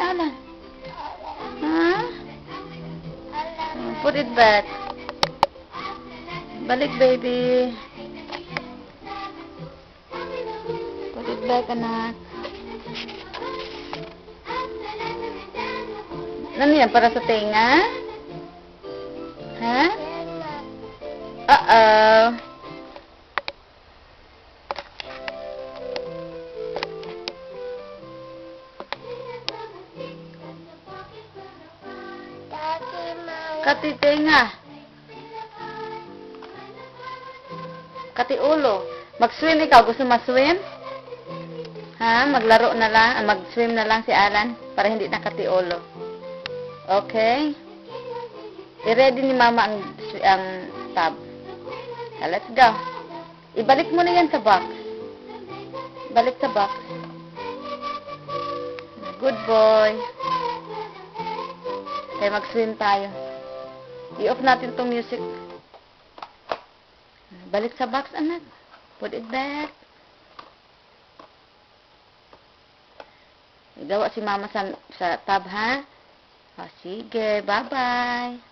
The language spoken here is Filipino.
Alan? Ha? Put it back. Balik, baby. Put it back, anak. Ano yan? Para sa tenga? Ha? Uh-oh. Kati tenga. Kati ulo. Mag-swim ikaw. Gusto mag-swim? Ha? Maglaro na lang. Mag-swim na lang si Alan para hindi na kati ulo. Okay? I-ready ni Mama ang tub. Let's go. Ibalik mo na yan sa box. Balik sa box. Good boy. Kaya mag-swim tayo. I-off natin tong music. Balik sa box, anak. Put it back. Igawa si Mama sa tub, ha? O, sige. Bye-bye.